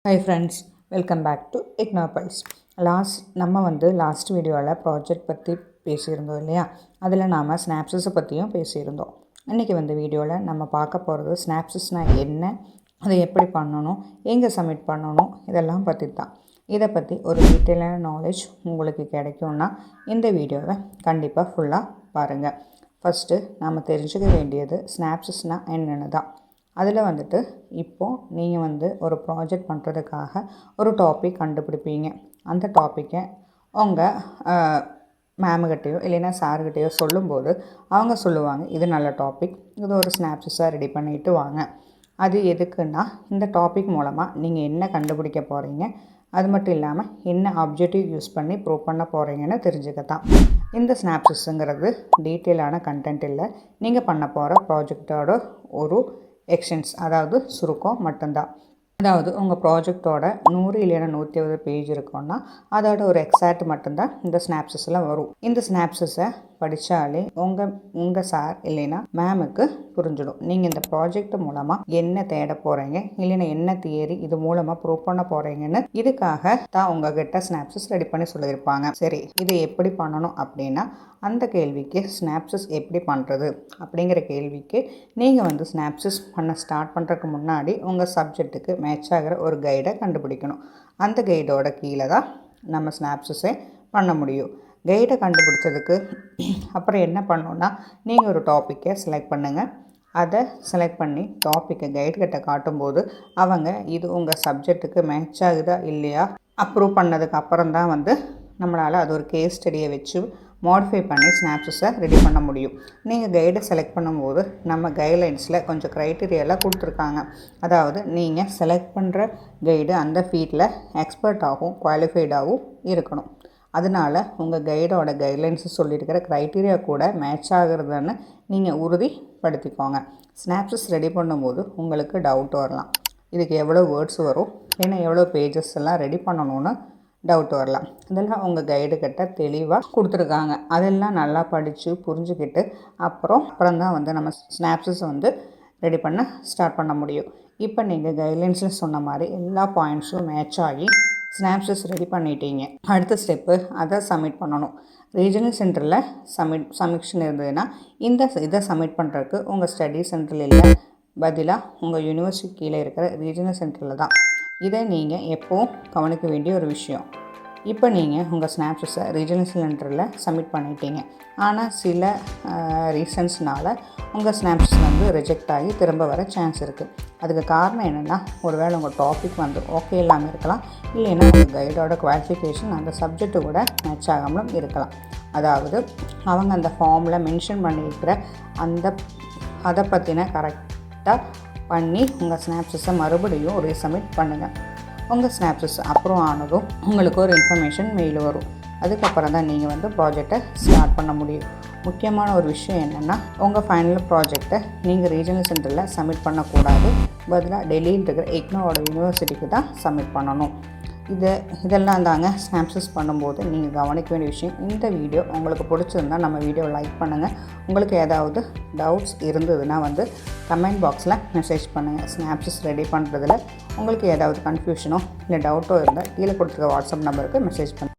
Hi friends, welcome back to Ignopulse. Last வீடியோவில் project பற்றி பேசியிருந்தோம் இல்லையா, அதில் நாம் ஸ்னாப்ஸஸை பற்றியும் பேசியிருந்தோம். இன்றைக்கி வீடியோவில் நம்ம பார்க்க போகிறது ஸ்னாப்ஸஸ்னால் என்ன, அதை எப்படி பண்ணணும், எங்கே சப்மிட் பண்ணணும், இதெல்லாம் பற்றி தான். இதை பற்றி ஒரு டீட்டெயிலான நாலேஜ் உங்களுக்கு கிடைக்கும்னா இந்த வீடியோவை கண்டிப்பாக ஃபுல்லாக பாருங்கள். ஃபஸ்ட்டு நம்ம தெரிஞ்சுக்க வேண்டியது ஸ்னாப்ஸஸ்னால் என்னென்னு தான். அதில் இப்போது நீங்கள் ஒரு ப்ராஜெக்ட் பண்ணுறதுக்காக ஒரு டாபிக் கண்டுபிடிப்பீங்க. அந்த டாப்பிக்கை உங்கள் மேமுக்கிட்டேயோ இல்லைன்னா சார்கிட்டையோ சொல்லும்போது அவங்க சொல்லுவாங்க, இது நல்ல டாபிக், இது ஒரு ஸ்னாப்ஸஸாக ரெடி பண்ணிவிட்டு வாங்க. அது எதுக்குன்னா, இந்த டாபிக் மூலமாக நீங்கள் என்ன கண்டுபிடிக்க போகிறீங்க, அது மட்டும் இல்லாமல் என்ன ஆப்ஜெக்டிவ் யூஸ் பண்ணி ப்ரூவ் பண்ண போகிறீங்கன்னு தெரிஞ்சுக்கத்தான். இந்த ஸ்னாப்ஸஸ்ங்கிறது டீட்டெயிலான கண்டென்ட் இல்லை, நீங்கள் பண்ண போகிற ப்ராஜெக்டோட ஒரு எக்ஸ்டென்ஸ், அதாவது சுருக்கம் மட்டும்தான். அதாவது உங்கள் ப்ராஜெக்டோட 100 இல்லைன்னா 120 பேஜ் இருக்குன்னா அதோட ஒரு எக்ஸாக்ட் மட்டும்தான் இந்த ஸ்னாப்ஸஸில் வரும். இந்த ஸ்னாப்ஸஸை படித்தாலே உங்கள் சார் இல்லைன்னா மேமுக்கு புரிஞ்சிடும், நீங்கள் இந்த ப்ராஜெக்ட் மூலமாக என்ன தேட போகிறீங்க, இல்லைன்னா என்ன தியரி இது மூலமாக ப்ரூவ் பண்ண போகிறீங்கன்னு. இதுக்காக தான் உங்ககிட்ட ஸ்னாப்ஸஸ் ரெடி பண்ணி சொல்லியிருப்பாங்க. சரி, இதை எப்படி பண்ணணும் அப்படின்னா, அந்த கேள்விக்கு ஸ்னாப்ஸஸ் எப்படி பண்ணுறது அப்படிங்கிற கேள்விக்கு நீங்கள் ஸ்னாப்ஸஸ் பண்ண ஸ்டார்ட் பண்ணுறதுக்கு முன்னாடி உங்கள் சப்ஜெக்ட்டுக்கு மேட்ச் ஆகிற ஒரு கைடை கண்டுபிடிக்கணும். அந்த கைடோட கீழே தான் நம்ம ஸ்னாப்ஸஸே பண்ண முடியும். கைடை கண்டுபிடிச்சதுக்கு அப்புறம் என்ன பண்ணணுன்னா, நீங்கள் ஒரு டாப்பிக்கை செலக்ட் பண்ணுங்கள். அதை செலக்ட் பண்ணி டாப்பிக்கை கைடுகிட்ட காட்டும்போது அவங்க இது உங்கள் சப்ஜெக்ட்டுக்கு மேட்ச் ஆகுதா இல்லையா அப்ரூவ் பண்ணதுக்கு அப்புறம் தான் நம்மளால் அது ஒரு கேஸ் ஸ்டடியை வச்சு மாடிஃபை பண்ணி ஸ்னாப்ஸஸை ரெடி பண்ண முடியும். நீங்கள் கைடை செலக்ட் பண்ணும்போது நம்ம கைட்லைன்ஸில் கொஞ்சம் க்ரைட்டீரியாலாம் கொடுத்துருக்காங்க. அதாவது நீங்கள் செலக்ட் பண்ணுற கைடு அந்த ஃபீல்டில் எக்ஸ்பர்ட்டாகவும் குவாலிஃபைடாகவும் இருக்கணும். அதனால் உங்கள் கைடோட கைட்லைன்ஸு சொல்லியிருக்கிற க்ரைட்டீரியா கூட மேட்ச் ஆகுறதுன்னு நீங்கள் உறுதிப்படுத்திக்கோங்க. ஸ்னாப்ஸஸ் ரெடி பண்ணும்போது உங்களுக்கு டவுட் வரலாம், இதுக்கு எவ்வளோ வேர்ட்ஸ் வரும், ஏன்னா எவ்வளோ பேஜஸ் எல்லாம் ரெடி பண்ணணும்னு டவுட் வரலாம். இதெல்லாம் உங்கள் கைடுக்கிட்ட தெளிவாக கொடுத்துருக்காங்க. அதெல்லாம் நல்லா படித்து புரிஞ்சுக்கிட்டு அப்புறம் தான் நம்ம ஸ்னாப்ஸஸ் ரெடி பண்ண ஸ்டார்ட் பண்ண முடியும். இப்போ நீங்கள் கைட்லைன்ஸில் சொன்ன மாதிரி எல்லா பாயிண்ட்ஸும் மேட்ச் ஆகி ஸ்னாப்ஸஸ் ரெடி பண்ணிட்டீங்க. அடுத்த ஸ்டெப்பு அதை சப்மிட் பண்ணணும். ரீஜனல் சென்டரில் சப்மிஷன் இருந்ததுன்னா இதை சப்மிட் பண்ணுறதுக்கு உங்கள் ஸ்டடி சென்டரில் இல்லை, பதிலாக உங்கள் யூனிவர்சிட்டி கீழே இருக்கிற ரீஜனல் சென்டரில் தான். இதை நீங்கள் எப்போவும் கவனிக்க வேண்டிய ஒரு விஷயம். இப்போ நீங்கள் உங்கள் ஸ்னாப்ஸஸை ரீஜனல் சென்டரில் சப்மிட் பண்ணிட்டீங்க, ஆனால் சில ரீசன்ஸ்னால் உங்கள் ஸ்னாப்ஸஸ் ரிஜெக்ட் ஆகி திரும்ப வர சான்ஸ் இருக்குது. அதுக்கு காரணம் என்னென்னா, ஒருவேளை உங்கள் டாபிக் ஓகே இல்லாமல் இருக்கலாம், இல்லைன்னா உங்கள் கைடோட குவாலிஃபிகேஷன் அந்த சப்ஜெக்ட்டு கூட மேட்ச் ஆகாமலும் இருக்கலாம். அதாவது அவங்க அந்த ஃபார்மில் மென்ஷன் பண்ணியிருக்கிற அதை பற்றின கரெக்டாக பண்ணி உங்கள் ஸ்னாப்ஸஸை மறுபடியும் ரீசப்மிட் பண்ணுங்கள். உங்கள் ஸ்னாப்ஸஸ் அப்ரூவ் ஆனதும் உங்களுக்கு ஒரு இன்ஃபர்மேஷன் மெயில் வரும். அதுக்கப்புறம் தான் நீங்கள் ப்ராஜெக்டை ஸ்டார்ட் பண்ண முடியும். முக்கியமான ஒரு விஷயம் என்னென்னா, உங்கள் ஃபைனல் ப்ராஜெக்டை நீங்கள் ரீஜனல் சென்டரில் சப்மிட் பண்ணக்கூடாது, பதிலாக டெல்லியில் இருக்கிற இக்னோவோட யூனிவர்சிட்டிக்கு தான் சப்மிட் பண்ணணும். இதெல்லாம் தாங்க ஸ்னாப்ஸஸ் பண்ணும்போது நீங்கள் கவனிக்க வேண்டிய விஷயம். இந்த வீடியோ உங்களுக்கு பிடிச்சிருந்தால் நம்ம வீடியோ லைக் பண்ணுங்கள். உங்களுக்கு ஏதாவது டவுட்ஸ் இருந்ததுன்னா கமெண்ட் பாக்ஸில் மெசேஜ் பண்ணுங்கள். ஸ்னாப்ஸஸ் ரெடி பண்ணுறதுல உங்களுக்கு ஏதாவது கன்ஃபியூஷனோ இல்லை டவுட்டோ இருந்தால் கீழே கொடுத்துருக்க வாட்ஸ்அப் நம்பருக்கு மெசேஜ் பண்ணுங்கள்.